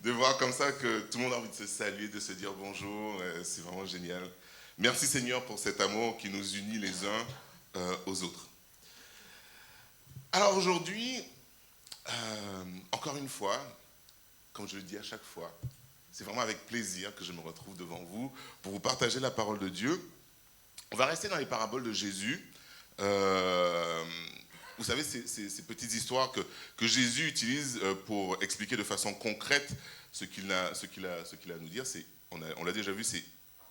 de voir comme ça que tout le monde a envie de se saluer, de se dire bonjour. C'est vraiment génial. Merci Seigneur pour cet amour qui nous unit les uns aux autres. Alors aujourd'hui, encore une fois, comme je le dis à chaque fois, c'est vraiment avec plaisir que je me retrouve devant vous pour vous partager la parole de Dieu. On va rester dans les paraboles de Jésus. Vous savez, ces petites histoires que Jésus utilise pour expliquer de façon concrète ce qu'il a à nous dire. On l'a déjà vu, c'est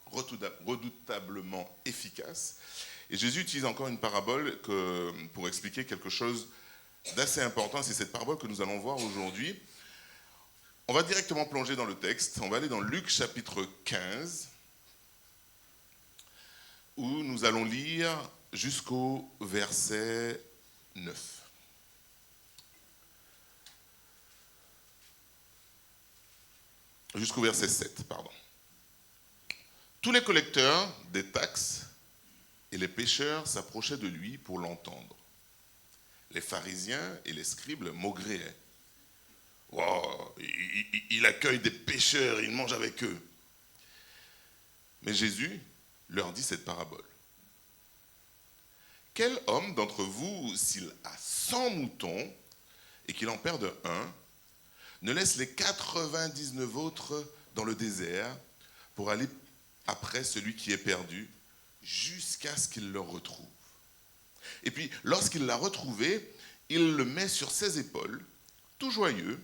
redoutablement efficace. Et Jésus utilise encore une parabole pour expliquer quelque chose d'assez important. C'est cette parabole que nous allons voir aujourd'hui. On va directement plonger dans le texte. On va aller dans Luc chapitre 15, où nous allons lire jusqu'au verset 9. Jusqu'au verset 7, pardon. Tous les collecteurs des taxes et les pécheurs s'approchaient de lui pour l'entendre. Les pharisiens et les scribes maugréaient. Wow, il accueille des pécheurs, il mange avec eux. Mais Jésus leur dit cette parabole. Quel homme d'entre vous, s'il a 100 moutons et qu'il en perde un, ne laisse les 99 autres dans le désert pour aller après celui qui est perdu jusqu'à ce qu'il le retrouve? Et puis, lorsqu'il l'a retrouvé, il le met sur ses épaules, tout joyeux,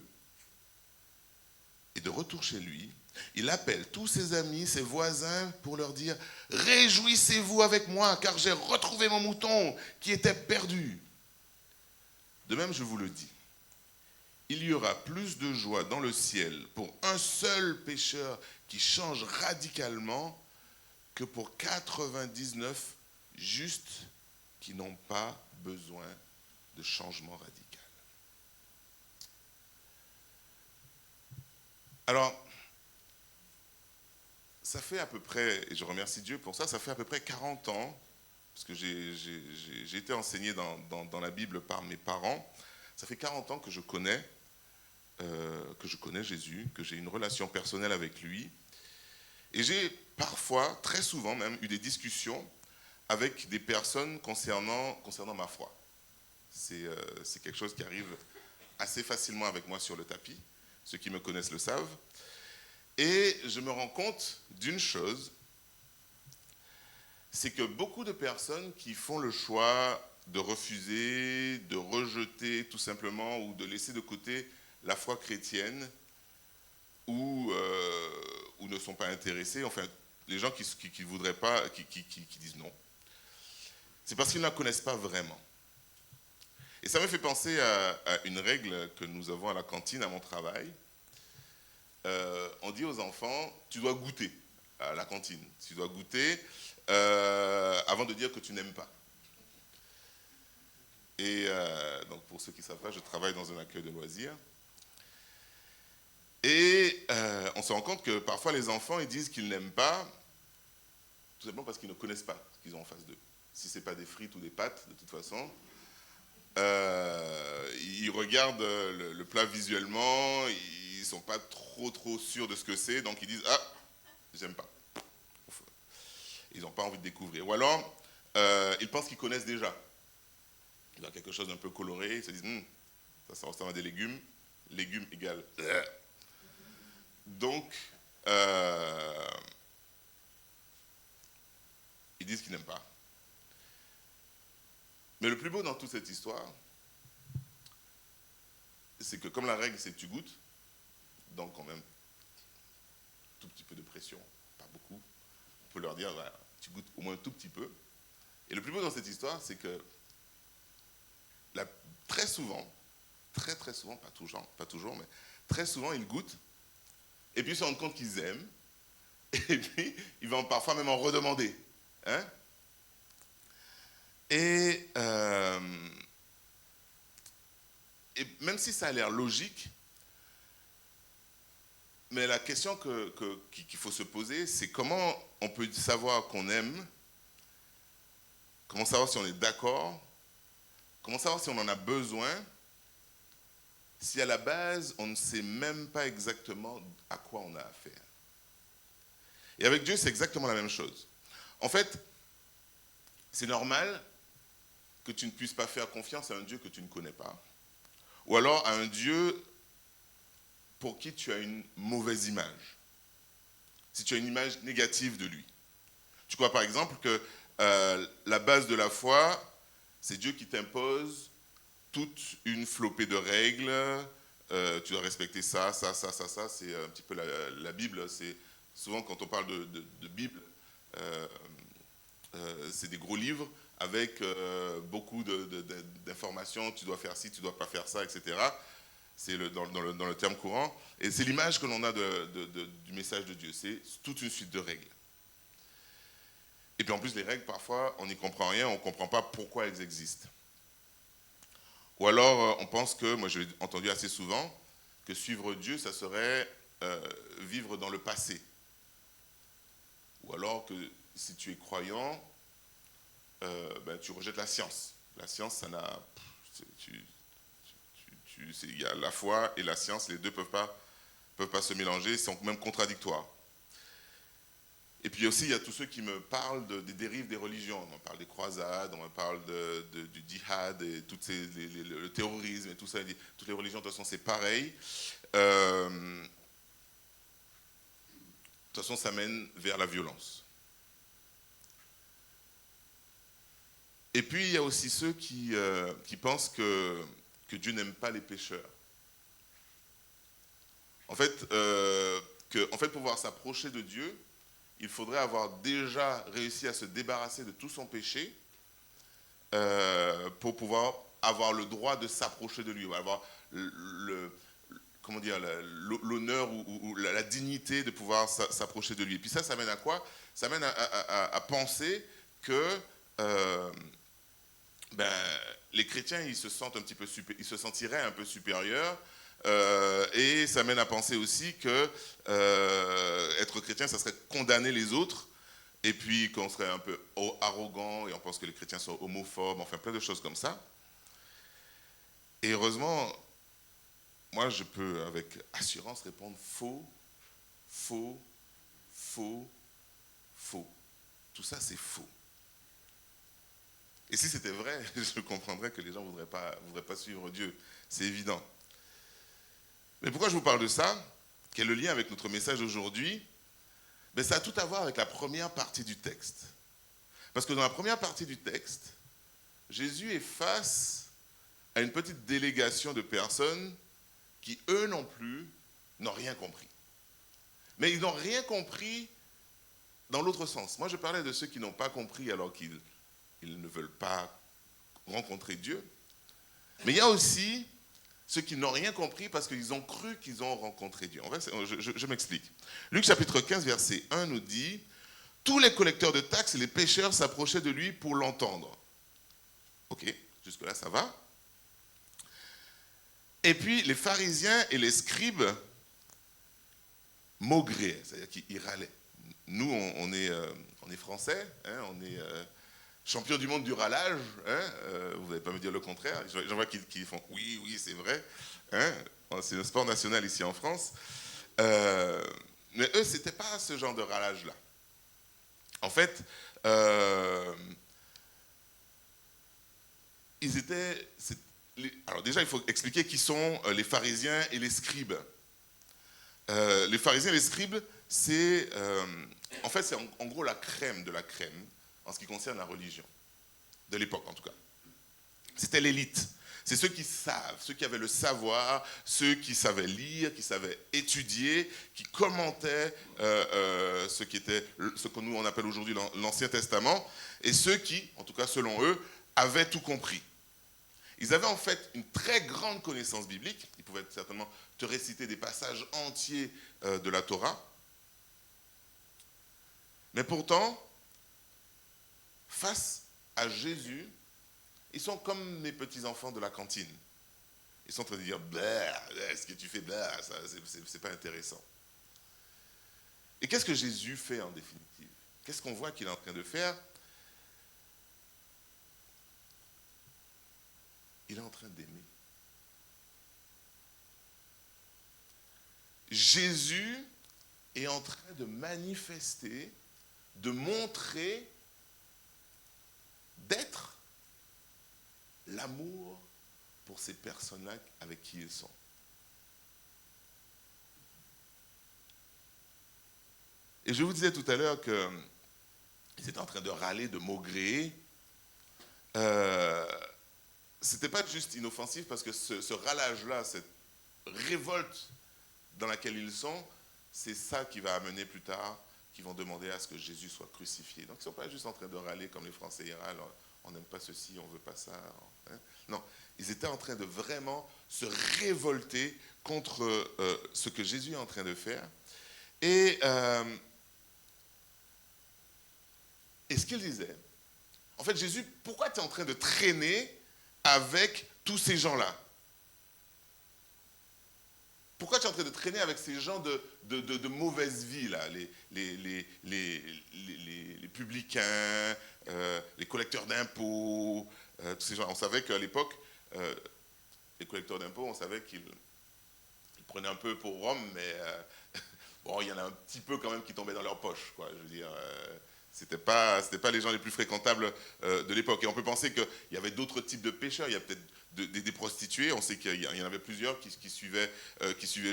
et de retour chez lui, il appelle tous ses amis, ses voisins pour leur dire « Réjouissez-vous avec moi, car j'ai retrouvé mon mouton qui était perdu. » De même, je vous le dis, il y aura plus de joie dans le ciel pour un seul pécheur qui change radicalement que pour 99 justes qui n'ont pas besoin de changement radical. Alors, ça fait à peu près, et je remercie Dieu pour ça, ça fait à peu près 40 ans, parce que j'ai été enseigné dans la Bible par mes parents, ça fait 40 ans que je connais Jésus, que j'ai une relation personnelle avec lui, et j'ai parfois, très souvent même, eu des discussions avec des personnes concernant ma foi. C'est quelque chose qui arrive assez facilement avec moi sur le tapis, ceux qui me connaissent le savent. Et je me rends compte d'une chose, c'est que beaucoup de personnes qui font le choix de refuser, de rejeter tout simplement, ou de laisser de côté la foi chrétienne, ou ne sont pas intéressés, enfin, les gens qui voudraient pas, qui disent non, c'est parce qu'ils ne la connaissent pas vraiment. Et ça me fait penser à une règle que nous avons à la cantine, à mon travail. On dit aux enfants, tu dois goûter à la cantine. Tu dois goûter avant de dire que tu n'aimes pas. Et donc pour ceux qui ne savent pas, je travaille dans un accueil de loisirs. Et on se rend compte que parfois les enfants, ils disent qu'ils n'aiment pas, tout simplement parce qu'ils ne connaissent pas ce qu'ils ont en face d'eux. Si ce n'est pas des frites ou des pâtes, de toute façon, ils regardent le plat visuellement, ils ne sont pas trop sûrs de ce que c'est, donc ils disent « Ah, j'aime pas ». Ils n'ont pas envie de découvrir. Ou alors, ils pensent qu'ils connaissent déjà. Ils ont quelque chose d'un peu coloré, ils se disent « ça ressemble à des légumes, légumes égale… » Donc, ils disent qu'ils n'aiment pas. Mais le plus beau dans toute cette histoire, c'est que comme la règle c'est que tu goûtes, donc quand même tout petit peu de pression, pas beaucoup, on peut leur dire voilà, tu goûtes au moins un tout petit peu. Et le plus beau dans cette histoire, c'est que très souvent, très souvent, pas toujours, mais très souvent ils goûtent, et puis ils se rendent compte qu'ils aiment, et puis ils vont parfois même en redemander. Hein? Et même si ça a l'air logique, mais la question qu'il faut se poser, c'est comment on peut savoir qu'on aime, comment savoir si on est d'accord, comment savoir si on en a besoin, si à la base, on ne sait même pas exactement à quoi on a affaire? Et avec Dieu, c'est exactement la même chose. En fait, c'est normal que tu ne puisses pas faire confiance à un Dieu que tu ne connais pas, ou alors à un Dieu pour qui tu as une mauvaise image, si tu as une image négative de lui. Tu crois par exemple que la base de la foi, c'est Dieu qui t'impose toute une flopée de règles, tu dois respecter ça, ça, ça, ça, ça, c'est un petit peu la Bible, c'est souvent quand on parle de Bible, euh, c'est des gros livres avec beaucoup d'informations, tu dois faire ci, tu dois pas faire ça, etc. C'est dans le terme courant, et c'est l'image que l'on a du message de Dieu, c'est toute une suite de règles. Et puis en plus les règles, parfois, on n'y comprend rien, on ne comprend pas pourquoi elles existent. Ou alors, on pense que, moi je l'ai entendu assez souvent, que suivre Dieu, ça serait vivre dans le passé. Ou alors que si tu es croyant, tu rejettes la science. La science, ça n'a... Il y a la foi et la science, les deux ne peuvent pas se mélanger, ils sont même contradictoires. Et puis aussi, il y a tous ceux qui me parlent des dérives des religions. On me parle des croisades, on me parle du djihad, et le terrorisme et tout ça. Toutes les religions, de toute façon, c'est pareil. De toute façon, ça mène vers la violence. Et puis, il y a aussi ceux qui pensent que Dieu n'aime pas les pécheurs. En fait, pour pouvoir s'approcher de Dieu, il faudrait avoir déjà réussi à se débarrasser de tout son péché pour pouvoir avoir le droit de s'approcher de lui, avoir l'honneur ou la dignité de pouvoir s'approcher de lui. Et puis ça mène à quoi? Ça mène à penser que les chrétiens, ils se sentiraient un peu supérieurs, et ça mène à penser aussi que être chrétien, ça serait condamner les autres, et puis qu'on serait un peu arrogant, et on pense que les chrétiens sont homophobes, enfin plein de choses comme ça. Et heureusement, moi je peux avec assurance répondre faux, faux, faux, faux. Tout ça c'est faux. Et si c'était vrai, je comprendrais que les gens ne voudraient pas suivre Dieu. C'est évident. Mais pourquoi je vous parle de ça? Quel est le lien avec notre message d'aujourd'hui? Ça a tout à voir avec la première partie du texte. Parce que dans la première partie du texte, Jésus est face à une petite délégation de personnes qui, eux non plus, n'ont rien compris. Mais ils n'ont rien compris dans l'autre sens. Moi, je parlais de ceux qui n'ont pas compris alors qu'ils ne veulent pas rencontrer Dieu. Mais il y a aussi ceux qui n'ont rien compris parce qu'ils ont cru qu'ils ont rencontré Dieu. Je m'explique. Luc chapitre 15, verset 1 nous dit « Tous les collecteurs de taxes et les pécheurs s'approchaient de lui pour l'entendre. » Ok, jusque-là ça va. Et puis les pharisiens et les scribes maugréaient, c'est-à-dire qu'ils râlaient. Nous, on est français, hein, on est champion du monde du râlage, hein, vous n'allez pas me dire le contraire. J'en vois qui font oui, c'est vrai, hein, c'est le sport national ici en France. Mais eux, c'était pas ce genre de râlage-là. En fait, ils étaient... Alors déjà, il faut expliquer qui sont les pharisiens et les scribes. Les pharisiens et les scribes, c'est en gros la crème de la crème en ce qui concerne la religion, de l'époque en tout cas. C'était l'élite. C'est ceux qui savent, ceux qui avaient le savoir, ceux qui savaient lire, qui savaient étudier, qui commentaient ce que nous on appelle aujourd'hui l'Ancien Testament, et ceux qui, en tout cas selon eux, avaient tout compris. Ils avaient en fait une très grande connaissance biblique, ils pouvaient certainement te réciter des passages entiers de la Torah, mais pourtant, face à Jésus, ils sont comme mes petits-enfants de la cantine. Ils sont en train de dire « ce que tu fais, ça, c'est pas intéressant ». Et qu'est-ce que Jésus fait en définitive? Qu'est-ce qu'on voit qu'il est en train de faire? Il est en train d'aimer. Jésus est en train de manifester, de montrer, d'être l'amour pour ces personnes-là avec qui ils sont. Et je vous disais tout à l'heure qu'ils étaient en train de râler, de maugréer. C'était pas juste inoffensif parce que ce râlage-là, cette révolte dans laquelle ils sont, c'est ça qui va amener plus tard, qu'ils vont demander à ce que Jésus soit crucifié. Donc ils ne sont pas juste en train de râler comme les Français y râlent, on n'aime pas ceci, on ne veut pas ça. Hein. Non, ils étaient en train de vraiment se révolter contre ce que Jésus est en train de faire. Et ce qu'il disait, en fait, Jésus, pourquoi tu es en train de traîner avec tous ces gens-là? Pourquoi tu es en train de traîner avec ces gens de mauvaise vie, là, les publicains, les collecteurs d'impôts, tous ces gens. On savait qu'à l'époque, les collecteurs d'impôts, on savait qu'ils prenaient un peu pour Rome, mais bon, il y en a un petit peu quand même qui tombaient dans leur poche, quoi. Je veux dire, c'était pas les gens les plus fréquentables de l'époque. Et on peut penser qu'il y avait d'autres types de pécheurs. Il y a peut-être des prostituées. On sait qu'il y en avait plusieurs qui suivaient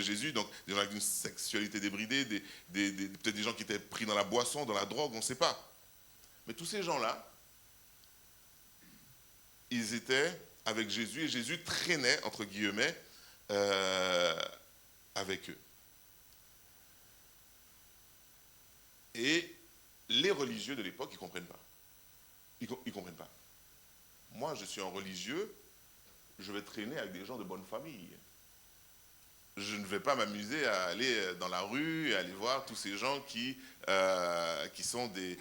Jésus. Donc des gens avec une sexualité débridée, peut-être des gens qui étaient pris dans la boisson, dans la drogue, on ne sait pas. Mais tous ces gens-là, ils étaient avec Jésus et Jésus traînait, entre guillemets, avec eux. Et les religieux de l'époque, ils ne comprennent pas. Ils ne comprennent pas. Moi, je suis un religieux, je vais traîner avec des gens de bonne famille. Je ne vais pas m'amuser à aller dans la rue et aller voir tous ces gens qui sont des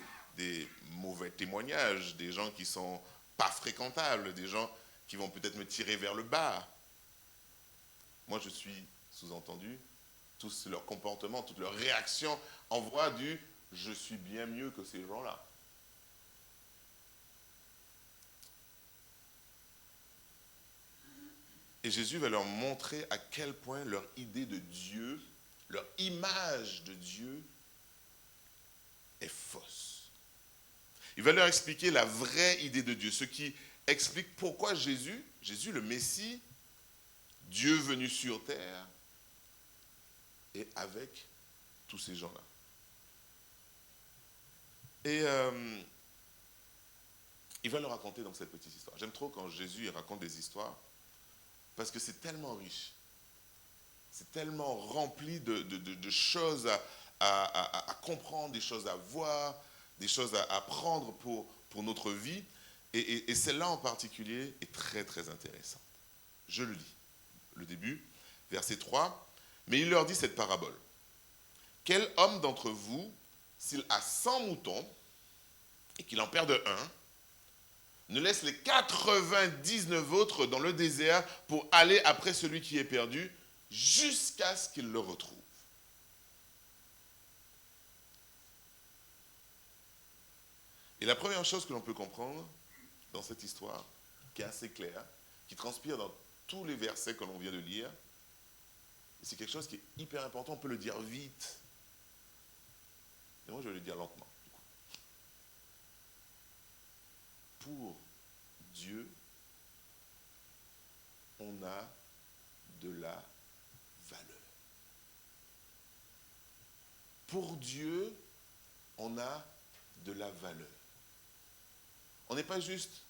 mauvais témoignages, des gens qui ne sont pas fréquentables, des gens qui vont peut-être me tirer vers le bas. Moi, je suis, sous-entendu, tous leurs comportements, toutes leurs réactions envoient du « je suis bien mieux que ces gens-là ». Et Jésus va leur montrer à quel point leur idée de Dieu, leur image de Dieu est fausse. Il va leur expliquer la vraie idée de Dieu, ce qui explique pourquoi Jésus le Messie, Dieu venu sur terre, est avec tous ces gens-là. Et il va leur raconter donc cette petite histoire. J'aime trop quand Jésus il raconte des histoires, parce que c'est tellement riche, c'est tellement rempli de choses à comprendre, des choses à voir, des choses à apprendre pour notre vie. Et celle-là en particulier est très très intéressante. Je le lis, le début, verset 3. Mais il leur dit cette parabole. Quel homme d'entre vous, s'il a 100 moutons et qu'il en perde un, ne laisse les 99 autres dans le désert pour aller après celui qui est perdu jusqu'à ce qu'il le retrouve. Et la première chose que l'on peut comprendre dans cette histoire, qui est assez claire, qui transpire dans tous les versets que l'on vient de lire, c'est quelque chose qui est hyper important, on peut le dire vite. Et moi je vais le dire lentement. Pour Dieu, on a de la valeur. Pour Dieu, on a de la valeur. On n'est pas juste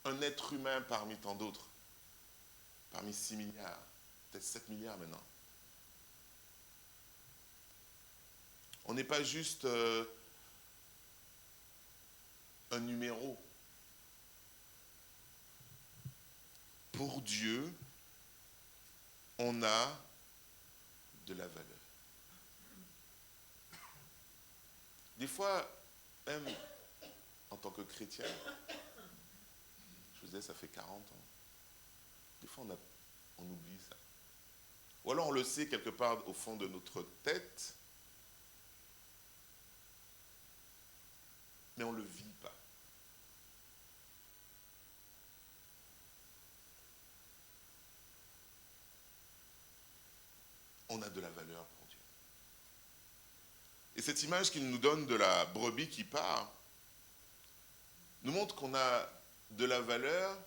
un être humain parmi tant d'autres, parmi 6 milliards, peut-être 7 milliards maintenant. On n'est pas juste un numéro. Pour Dieu, on a de la valeur. Des fois, même en tant que chrétien, je vous disais, ça fait 40 ans. Des fois, on oublie ça. Ou alors, on le sait quelque part au fond de notre tête, mais on ne le vit pas. on a de la valeur pour Dieu. Et cette image qu'il nous donne de la brebis qui part nous montre qu'on a de la valeur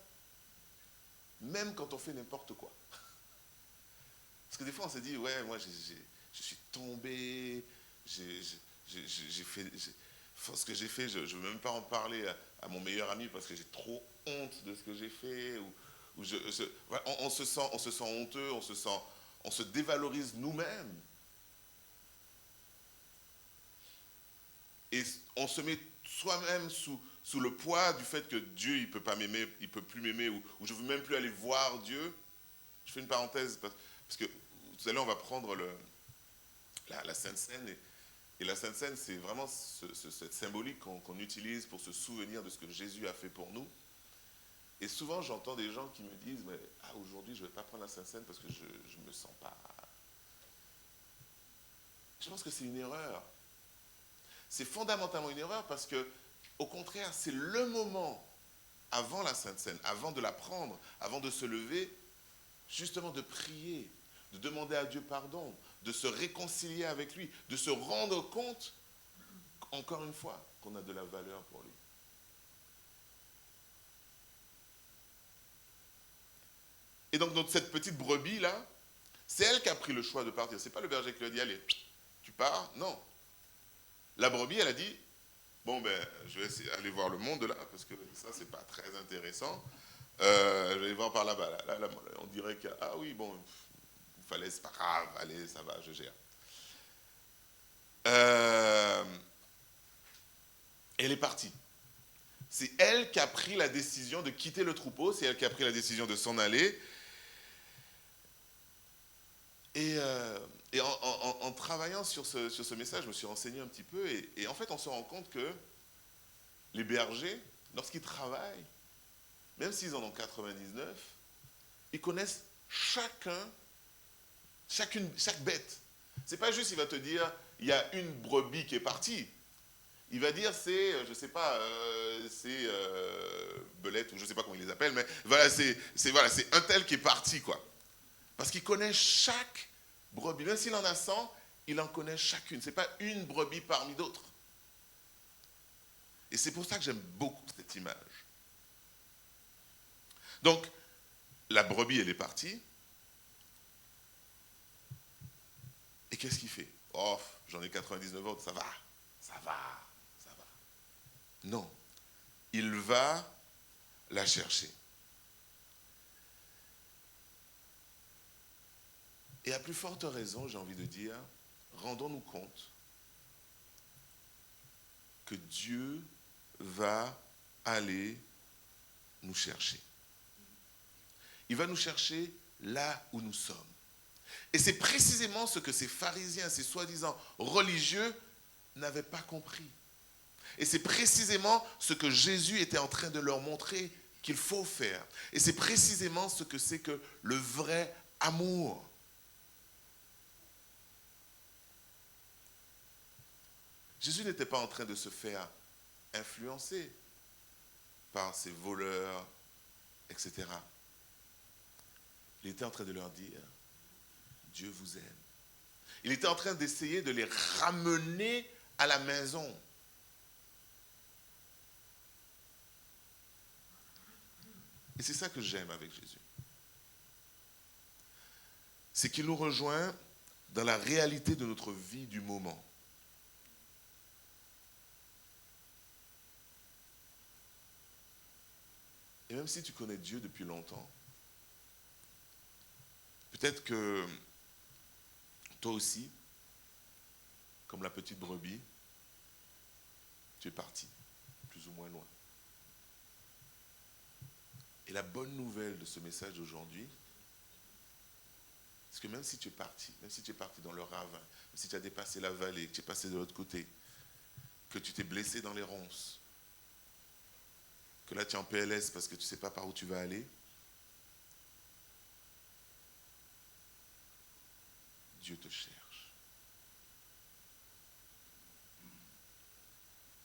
même quand on fait n'importe quoi. Parce que des fois on se dit, ouais, moi je suis tombé, j'ai fait ce que j'ai fait, je ne veux même pas en parler à mon meilleur ami parce que j'ai trop honte de ce que j'ai fait. On se sent honteux, on se dévalorise nous-mêmes. Et on se met soi-même sous le poids du fait que Dieu, il ne peut pas m'aimer, il ne peut plus m'aimer, ou je ne veux même plus aller voir Dieu. Je fais une parenthèse, parce que tout à l'heure, on va prendre la Sainte Seine, et la Sainte Seine, c'est vraiment cette symbolique qu'on utilise pour se souvenir de ce que Jésus a fait pour nous. Et souvent, j'entends des gens qui me disent, mais aujourd'hui, je ne vais pas prendre la Sainte Seine parce que je ne me sens pas... Je pense que c'est une erreur. C'est fondamentalement une erreur parce que, au contraire, c'est le moment avant la Sainte Seine, avant de la prendre, avant de se lever, justement de prier, de demander à Dieu pardon, de se réconcilier avec lui, de se rendre compte, encore une fois, qu'on a de la valeur pour lui. Et donc cette petite brebis-là, c'est elle qui a pris le choix de partir. C'est pas le berger qui lui a dit, allez, tu pars. Non. La brebis, elle a dit, bon ben, je vais essayer d'aller voir le monde là, parce que ça, c'est pas très intéressant. Je vais aller voir par là-bas. Là, on dirait que, ah oui, bon, il fallait, c'est pas grave, allez, ça va, je gère. Elle est partie. C'est elle qui a pris la décision de quitter le troupeau, c'est elle qui a pris la décision de s'en aller. Et en travaillant sur ce message, je me suis renseigné un petit peu, et en fait, on se rend compte que les bergers, lorsqu'ils travaillent, même s'ils en ont 99, ils connaissent chaque bête. C'est pas juste, il va te dire, il y a une brebis qui est partie. Il va dire, c'est, je sais pas, c'est belette, ou je sais pas comment il les appelle, mais voilà, c'est un tel qui est parti, quoi. Parce qu'il connaît chaque brebis. Même s'il en a 100, il en connaît chacune. Ce n'est pas une brebis parmi d'autres. Et c'est pour ça que j'aime beaucoup cette image. Donc, la brebis, elle est partie. Et qu'est-ce qu'il fait? Oh, j'en ai 99 autres, ça va. Non. Il va la chercher. Et à plus forte raison, j'ai envie de dire, rendons-nous compte que Dieu va aller nous chercher. Il va nous chercher là où nous sommes. Et c'est précisément ce que ces pharisiens, ces soi-disant religieux, n'avaient pas compris. Et c'est précisément ce que Jésus était en train de leur montrer qu'il faut faire. Et c'est précisément ce que c'est que le vrai amour. Jésus n'était pas en train de se faire influencer par ces voleurs, etc. Il était en train de leur dire, Dieu vous aime. Il était en train d'essayer de les ramener à la maison. Et c'est ça que j'aime avec Jésus. C'est qu'il nous rejoint dans la réalité de notre vie du moment. Et même si tu connais Dieu depuis longtemps, peut-être que toi aussi, comme la petite brebis, tu es parti, plus ou moins loin. Et la bonne nouvelle de ce message d'aujourd'hui, c'est que même si tu es parti dans le ravin, même si tu as dépassé la vallée, que tu es passé de l'autre côté, que tu t'es blessé dans les ronces, que là tu es en PLS parce que tu ne sais pas par où tu vas aller, Dieu te cherche.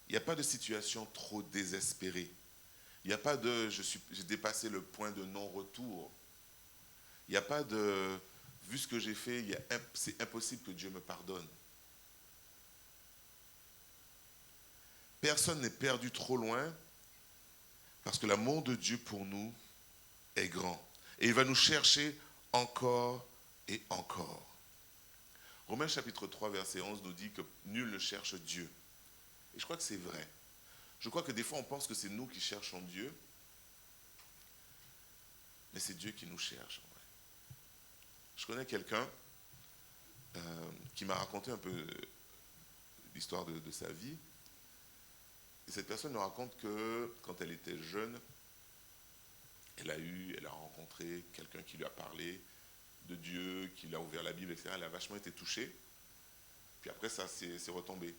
Il n'y a pas de situation trop désespérée. Il n'y a pas de j'ai dépassé le point de non-retour. Il n'y a pas de vu ce que j'ai fait, c'est impossible que Dieu me pardonne. Personne n'est perdu trop loin parce que l'amour de Dieu pour nous est grand. Et il va nous chercher encore et encore. Romains chapitre 3, verset 11 nous dit que nul ne cherche Dieu. Et je crois que c'est vrai. Je crois que des fois on pense que c'est nous qui cherchons Dieu, mais c'est Dieu qui nous cherche. En vrai. Je connais quelqu'un qui m'a raconté un peu l'histoire de sa vie. Et cette personne nous raconte que quand elle était jeune, elle a rencontré quelqu'un qui lui a parlé de Dieu, qui lui a ouvert la Bible, etc. Elle a vachement été touchée. Puis après, ça c'est retombé.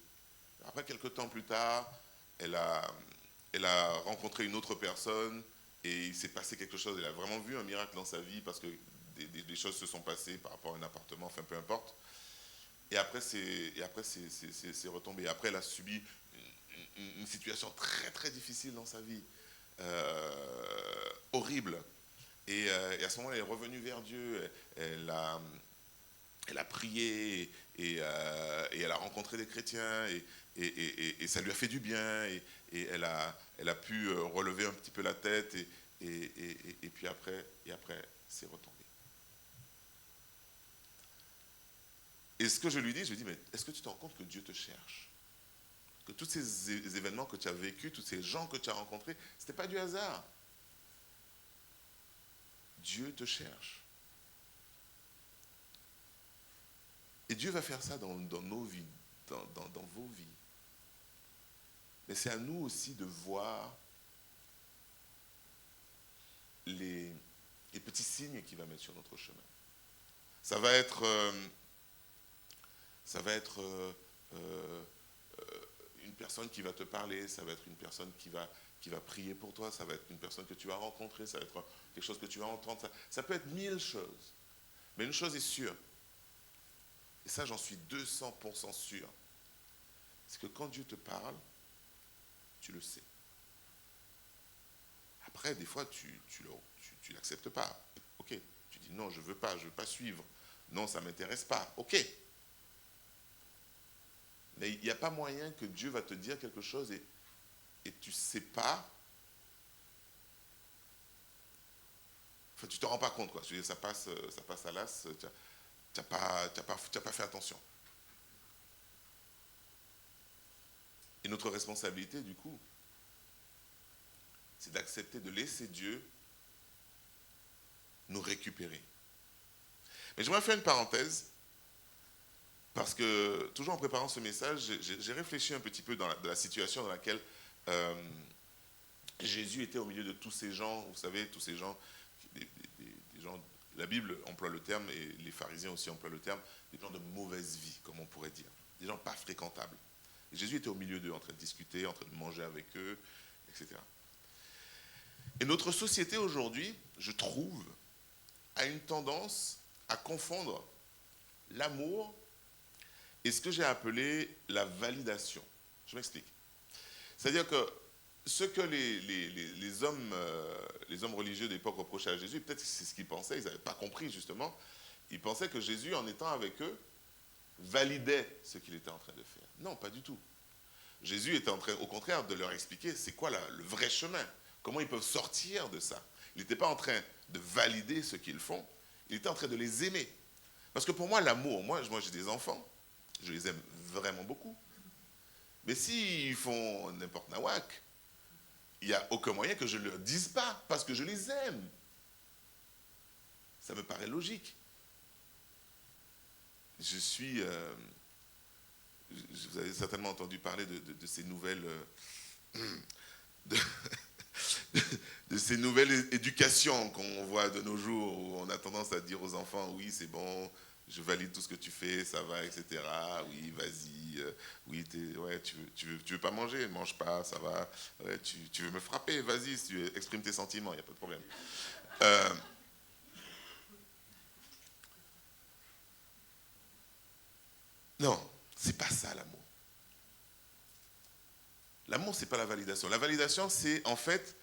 Après, quelques temps plus tard, elle a rencontré une autre personne et il s'est passé quelque chose. Elle a vraiment vu un miracle dans sa vie parce que des choses se sont passées par rapport à un appartement, enfin peu importe. Et après, c'est retombé. Après, elle a subi une situation très très difficile dans sa vie, horrible. Et à ce moment-là, elle est revenue vers Dieu. Elle a prié et elle a rencontré des chrétiens et ça lui a fait du bien. Et elle a pu relever un petit peu la tête et puis après, c'est retombé. Et ce que je lui dis, mais est-ce que tu te rends compte que Dieu te cherche? Que tous ces événements que tu as vécus, tous ces gens que tu as rencontrés, ce n'était pas du hasard. Dieu te cherche. Et Dieu va faire ça dans nos vies, dans vos vies. Mais c'est à nous aussi de voir les petits signes qu'il va mettre sur notre chemin. Ça va être une personne qui va te parler, ça va être une personne qui va prier pour toi, ça va être une personne que tu vas rencontrer, ça va être quelque chose que tu vas entendre. Ça peut être 1000 choses. Mais une chose est sûre, et ça j'en suis 200% sûr, c'est que quand Dieu te parle, tu le sais. Après, des fois, tu l'acceptes pas. Ok, tu dis non, je veux pas suivre. Non, ça ne m'intéresse pas. Ok. Mais il n'y a pas moyen que Dieu va te dire quelque chose et tu ne sais pas. Enfin, tu ne te rends pas compte, quoi. Ça passe à l'as, tu n'as pas fait attention. Et notre responsabilité, du coup, c'est d'accepter de laisser Dieu nous récupérer. Mais j'aimerais faire une parenthèse, parce que, toujours en préparant ce message, j'ai réfléchi un petit peu de la situation dans laquelle Jésus était au milieu de tous ces gens, vous savez, tous ces gens, des gens, la Bible emploie le terme, et les pharisiens aussi emploient le terme, des gens de mauvaise vie, comme on pourrait dire, des gens pas fréquentables. Et Jésus était au milieu d'eux, en train de discuter, en train de manger avec eux, etc. Et notre société aujourd'hui, je trouve, a une tendance à confondre l'amour et ce que j'ai appelé la validation. Je m'explique. C'est-à-dire que ce que les hommes religieux d'époque reprochaient à Jésus, peut-être que c'est ce qu'ils pensaient, ils n'avaient pas compris justement, ils pensaient que Jésus, en étant avec eux, validait ce qu'il était en train de faire. Non, pas du tout. Jésus était en train, au contraire, de leur expliquer c'est quoi le vrai chemin, comment ils peuvent sortir de ça. Il n'était pas en train de valider ce qu'ils font, il était en train de les aimer. Parce que pour moi, l'amour, moi j'ai des enfants, je les aime vraiment beaucoup. Mais s'ils font n'importe nawak, il n'y a aucun moyen que je ne leur dise pas, parce que je les aime. Ça me paraît logique. Vous avez certainement entendu parler de ces nouvelles... de ces nouvelles éducations qu'on voit de nos jours, où on a tendance à dire aux enfants, oui, c'est bon, je valide tout ce que tu fais, ça va, etc. Oui, vas-y, oui, ouais, tu veux pas manger, mange pas, ça va. Ouais, tu veux me frapper, vas-y, si tu exprimes tes sentiments, il n'y a pas de problème. Non, c'est pas ça l'amour. L'amour, c'est pas la validation. La validation, c'est en fait,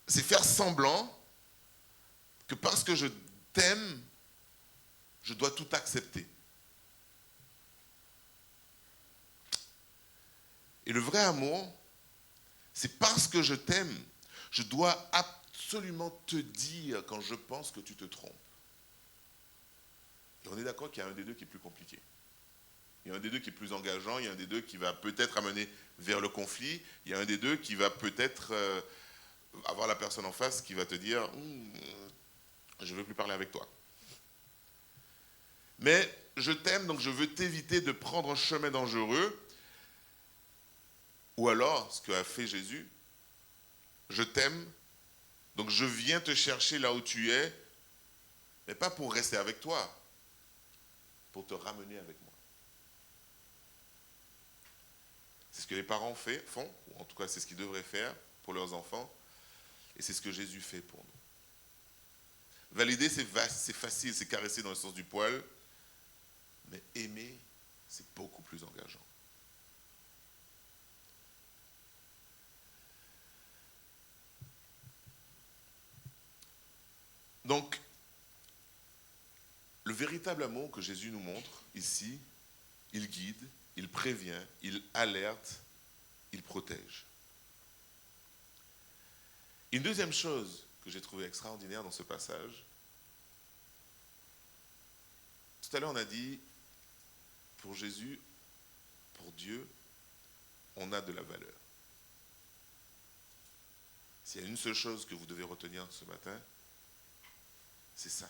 c'est faire semblant que parce que je t'aime, je dois tout accepter. Et le vrai amour, c'est parce que je t'aime, je dois absolument te dire quand je pense que tu te trompes. Et on est d'accord qu'il y a un des deux qui est plus compliqué. Il y a un des deux qui est plus engageant, il y a un des deux qui va peut-être amener vers le conflit, il y a un des deux qui va peut-être avoir la personne en face qui va te dire je ne veux plus parler avec toi. Mais je t'aime, donc je veux t'éviter de prendre un chemin dangereux. Ou alors, ce qu'a fait Jésus, je t'aime, donc je viens te chercher là où tu es, mais pas pour rester avec toi, pour te ramener avec moi. C'est ce que les parents font, ou en tout cas c'est ce qu'ils devraient faire pour leurs enfants, et c'est ce que Jésus fait pour nous. Valider, c'est facile, c'est caresser dans le sens du poil, mais aimer, c'est beaucoup plus engageant. Donc, le véritable amour que Jésus nous montre ici, il guide, il prévient, il alerte, il protège. Une deuxième chose que j'ai trouvée extraordinaire dans ce passage, tout à l'heure on a dit, pour Jésus, pour Dieu, on a de la valeur. S'il y a une seule chose que vous devez retenir ce matin, c'est ça.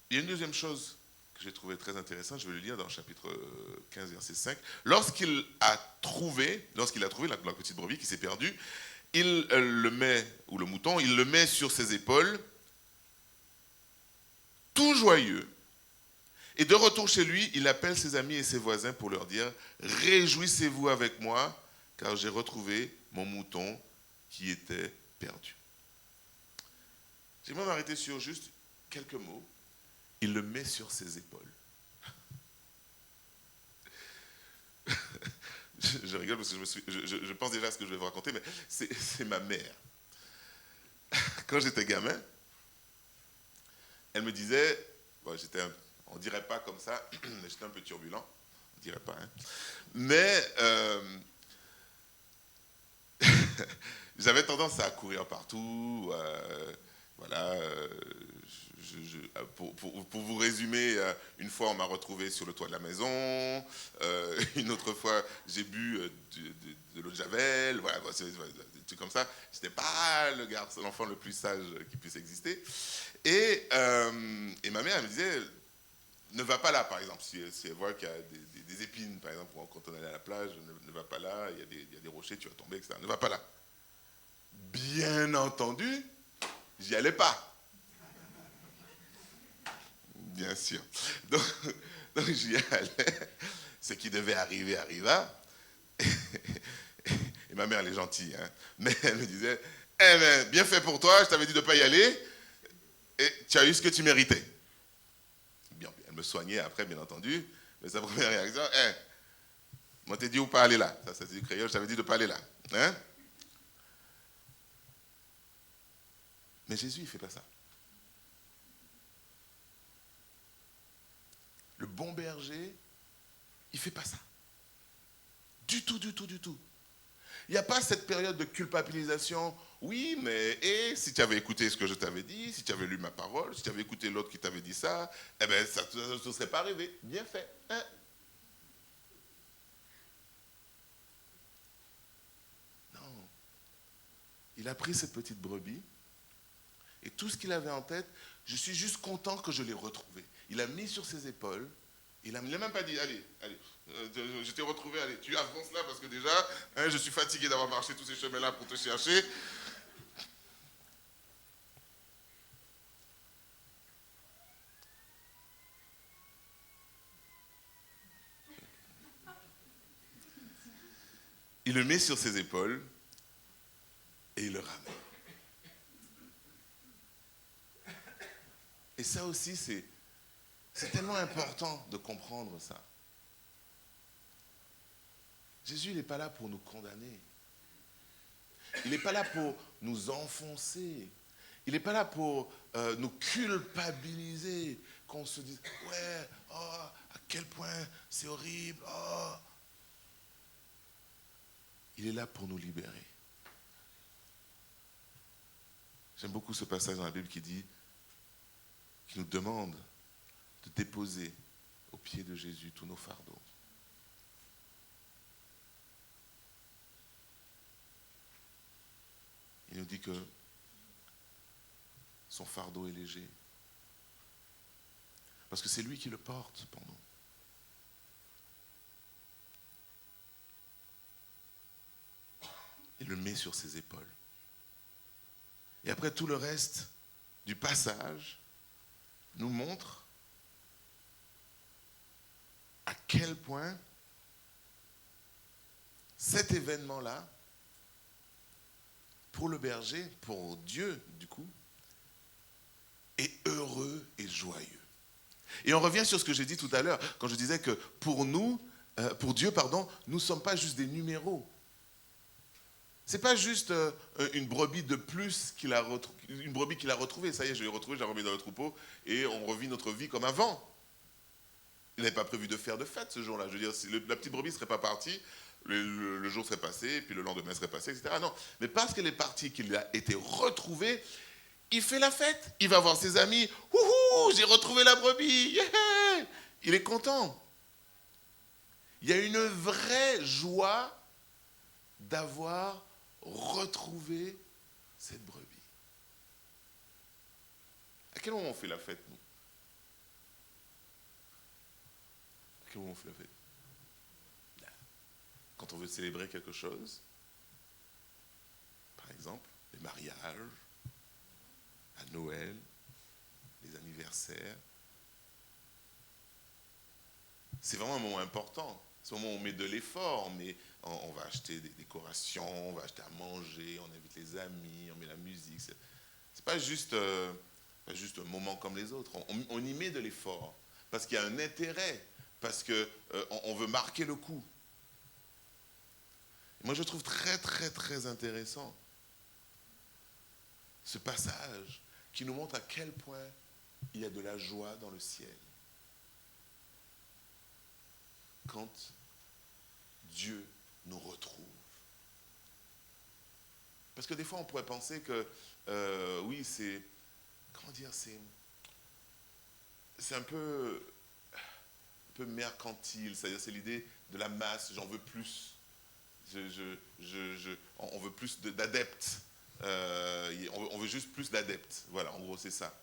Il y a une deuxième chose que j'ai trouvée très intéressante, je vais le lire dans le chapitre 15, verset 5. Lorsqu'il a trouvé la petite brebis qui s'est perdue, il le met, ou le mouton, il le met sur ses épaules, tout joyeux. Et de retour chez lui, il appelle ses amis et ses voisins pour leur dire « Réjouissez-vous avec moi, car j'ai retrouvé mon mouton qui était perdu. » J'aimerais m'arrêter sur juste quelques mots. Il le met sur ses épaules. Je rigole parce que je pense déjà à ce que je vais vous raconter, mais c'est ma mère. Quand j'étais gamin, elle me disait, bon, on dirait pas comme ça, mais j'étais un peu turbulent, on dirait pas, hein. Mais j'avais tendance à courir partout, voilà. Pour vous résumer, une fois on m'a retrouvé sur le toit de la maison, une autre fois j'ai bu de l'eau de Javel, voilà, des trucs comme ça. J'étais pas l'enfant le plus sage qui puisse exister. Et ma mère elle me disait, ne va pas là par exemple, si elle voit qu'il y a des épines par exemple, quand on allait à la plage, ne va pas là, il y a des rochers, tu vas tomber, etc. Ne va pas là. Bien entendu, j'y allais pas. Bien sûr. Donc j'y allais. Ce qui devait arriver arriva. Et ma mère, elle est gentille, hein. Mais elle me disait, eh ben, bien fait pour toi, je t'avais dit de ne pas y aller, et tu as eu ce que tu méritais. Bien, elle me soignait après, bien entendu, mais sa première réaction, moi t'ai dit où pas aller là. Ça c'est du créole, je t'avais dit de ne pas aller là. Hein? Mais Jésus, il ne fait pas ça. Le bon berger, il ne fait pas ça. Du tout, du tout, du tout. Il n'y a pas cette période de culpabilisation. Oui, mais si tu avais écouté ce que je t'avais dit, si tu avais lu ma parole, si tu avais écouté l'autre qui t'avait dit ça, eh bien, ça ne te serait pas arrivé. Bien fait. Hein? Non. Il a pris cette petite brebis et tout ce qu'il avait en tête, je suis juste content que je l'ai retrouvé. Il a mis sur ses épaules. Il ne l'a même pas dit, allez, je t'ai retrouvé, allez, tu avances là parce que déjà, hein, je suis fatigué d'avoir marché tous ces chemins-là pour te chercher. Il le met sur ses épaules et il le ramène. Et ça aussi, c'est tellement important de comprendre ça. Jésus, il n'est pas là pour nous condamner. Il n'est pas là pour nous enfoncer. Il n'est pas là pour nous culpabiliser, qu'on se dise, ouais, oh, à quel point c'est horrible, oh. Il est là pour nous libérer. J'aime beaucoup ce passage dans la Bible qui nous demande de déposer aux pieds de Jésus tous nos fardeaux. Il nous dit que son fardeau est léger. Parce que c'est lui qui le porte pour nous. Il le met sur ses épaules. Et après, tout le reste du passage nous montre à quel point cet événement-là, pour le berger, pour Dieu, du coup, est heureux et joyeux. Et on revient sur ce que j'ai dit tout à l'heure, quand je disais que pour Dieu, nous ne sommes pas juste des numéros. C'est pas juste une brebis de plus qu'il a retrouvée. Ça y est, je l'ai retrouvée, je l'ai remis dans le troupeau et on revit notre vie comme avant. Il n'avait pas prévu de faire de fête ce jour-là. Je veux dire, si la petite brebis ne serait pas partie, le jour serait passé, puis le lendemain serait passé, etc. Non, mais parce qu'elle est partie, qu'il a été retrouvé, il fait la fête. Il va voir ses amis. Wouhou, j'ai retrouvé la brebis. Yeah. Il est content. Il y a une vraie joie d'avoir retrouvé cette brebis. À quel moment on fait la fête, nous? À quel moment on fait la fête? Quand on veut célébrer quelque chose, par exemple, les mariages, à Noël, les anniversaires. C'est vraiment un moment important. C'est un moment où on met de l'effort, on va acheter des décorations, on va acheter à manger, on invite les amis, on met la musique. C'est pas juste un moment comme les autres. On y met de l'effort parce qu'il y a un intérêt, parce qu'on veut marquer le coup. Et moi, je trouve très, très, très intéressant ce passage qui nous montre à quel point il y a de la joie dans le ciel. Quand Dieu nous retrouve. Parce que des fois, on pourrait penser que, oui, c'est un peu mercantile, c'est-à-dire c'est l'idée de la masse, j'en veux plus. On veut plus d'adeptes. On veut juste plus d'adeptes. Voilà, en gros, c'est ça.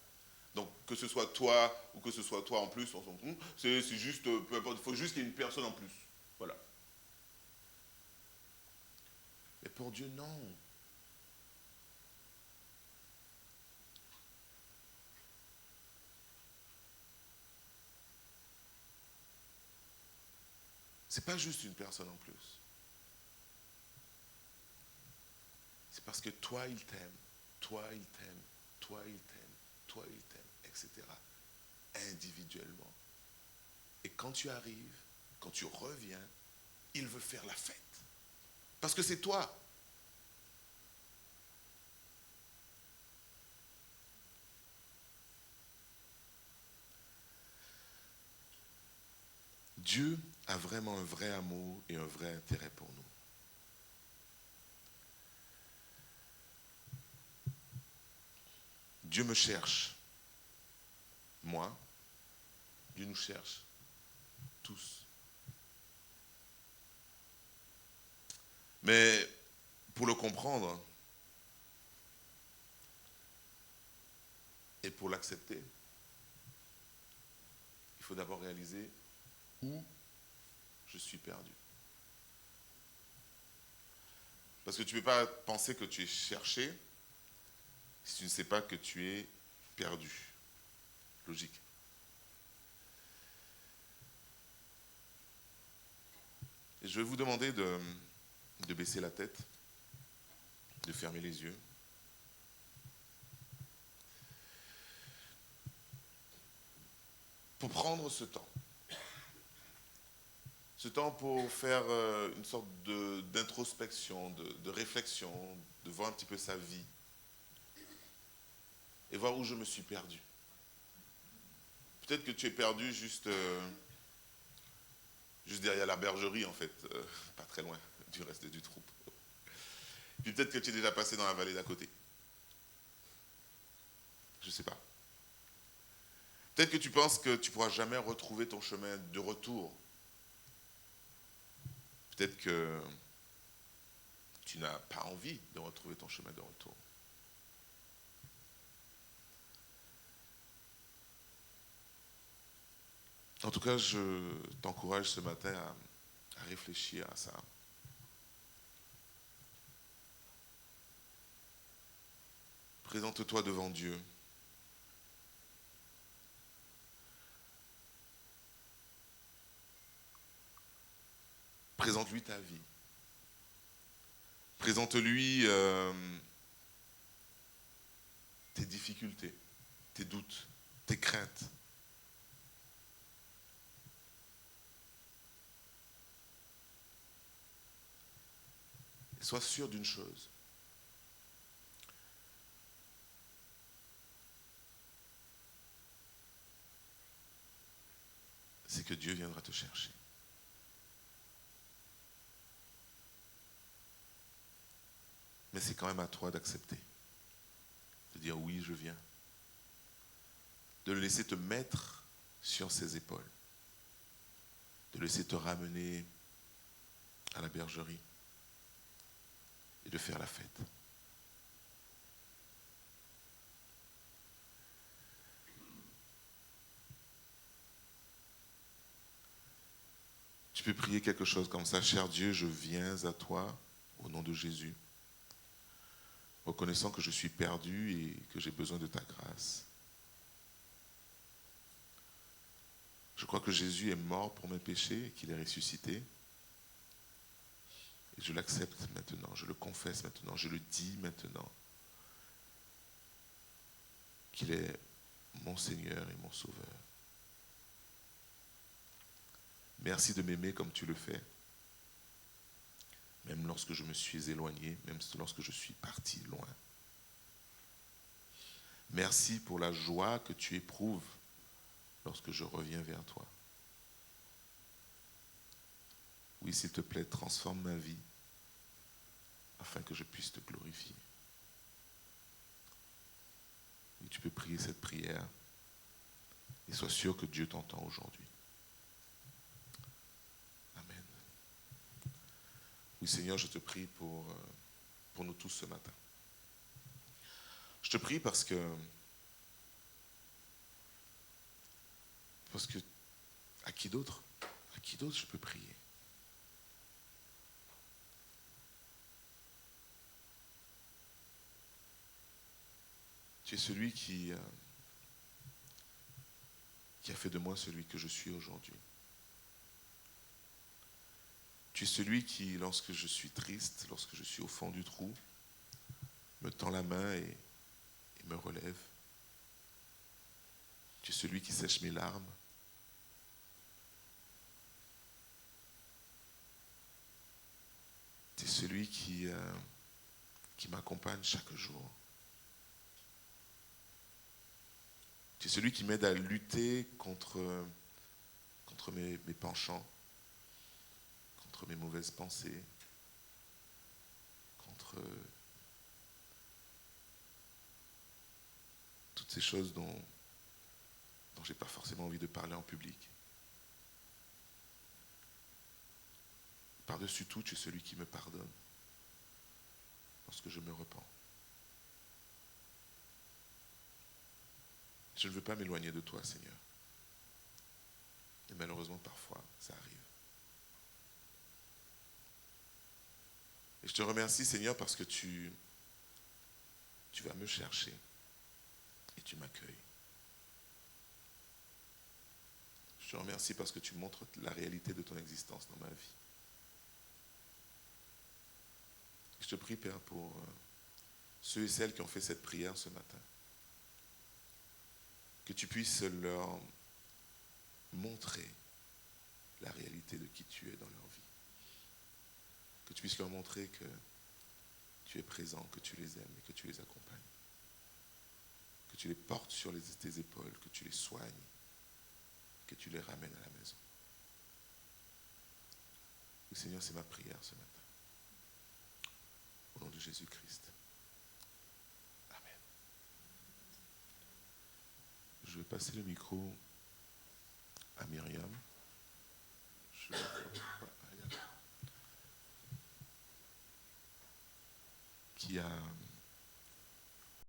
Donc, que ce soit toi ou que ce soit toi en plus, on s'en fout. C'est juste, peu importe, il faut juste qu'il y ait une personne en plus. Voilà. Mais pour Dieu, non. C'est pas juste une personne en plus. C'est parce que toi, il t'aime, toi, il t'aime, toi, il t'aime, toi, il t'aime, etc. Individuellement. Et quand tu arrives, quand tu reviens, il veut faire la fête. Parce que c'est toi. Dieu a vraiment un vrai amour et un vrai intérêt pour nous. Dieu me cherche. Moi, Dieu nous cherche. Tous. Mais pour le comprendre et pour l'accepter, il faut d'abord réaliser où je suis perdu. Parce que tu ne peux pas penser que tu es cherché si tu ne sais pas que tu es perdu. Logique. Et je vais vous demander de baisser la tête, de fermer les yeux. Pour prendre ce temps. Ce temps pour faire une sorte d'introspection, de réflexion, de voir un petit peu sa vie. et voir où je me suis perdu. Peut-être que tu es perdu juste derrière la bergerie, en fait, pas très loin du reste du troupeau. Puis peut-être que tu es déjà passé dans la vallée d'à côté. Je ne sais pas. Peut-être que tu penses que tu ne pourras jamais retrouver ton chemin de retour. Peut-être que tu n'as pas envie de retrouver ton chemin de retour. En tout cas, je t'encourage ce matin à réfléchir à ça. Présente-toi devant Dieu. Présente-lui ta vie. Présente-lui tes difficultés, tes doutes, tes craintes. Et sois sûr d'une chose. C'est que Dieu viendra te chercher. Mais c'est quand même à toi d'accepter. De dire oui, je viens. De le laisser te mettre sur ses épaules. De le laisser te ramener à la bergerie. Et de faire la fête. Tu peux prier quelque chose comme ça. Cher Dieu, je viens à toi au nom de Jésus. Reconnaissant que je suis perdu et que j'ai besoin de ta grâce. Je crois que Jésus est mort pour mes péchés et qu'il est ressuscité. Et je l'accepte maintenant, je le confesse maintenant, je le dis maintenant. Qu'il est mon Seigneur et mon Sauveur. Merci de m'aimer comme tu le fais. Même lorsque je me suis éloigné, même lorsque je suis parti loin. Merci pour la joie que tu éprouves lorsque je reviens vers toi. Oui, s'il te plaît, transforme ma vie afin que je puisse te glorifier. Oui, tu peux prier cette prière et sois sûr que Dieu t'entend aujourd'hui. Amen. Oui, Seigneur, je te prie pour nous tous ce matin. Je te prie parce que à qui d'autre je peux prier? Tu es celui qui a fait de moi celui que je suis aujourd'hui. Tu es celui qui, lorsque je suis triste, lorsque je suis au fond du trou, me tend la main et me relève. Tu es celui qui sèche mes larmes. Tu es celui qui m'accompagne chaque jour. Tu es celui qui m'aide à lutter contre mes penchants, contre mes mauvaises pensées, contre toutes ces choses dont je n'ai pas forcément envie de parler en public. Par-dessus tout, tu es celui qui me pardonne lorsque je me repens. Je ne veux pas m'éloigner de toi, Seigneur. Et malheureusement, parfois, ça arrive. Et je te remercie, Seigneur, parce que tu vas me chercher et tu m'accueilles. Je te remercie parce que tu montres la réalité de ton existence dans ma vie. Je te prie, Père, pour ceux et celles qui ont fait cette prière ce matin. Que tu puisses leur montrer la réalité de qui tu es dans leur vie. Que tu puisses leur montrer que tu es présent, que tu les aimes et que tu les accompagnes. que tu les portes sur tes épaules, que tu les soignes, que tu les ramènes à la maison. Oui, Seigneur, c'est ma prière ce matin. Au nom de Jésus-Christ. Amen. Je vais passer le micro à Myriam. Qui a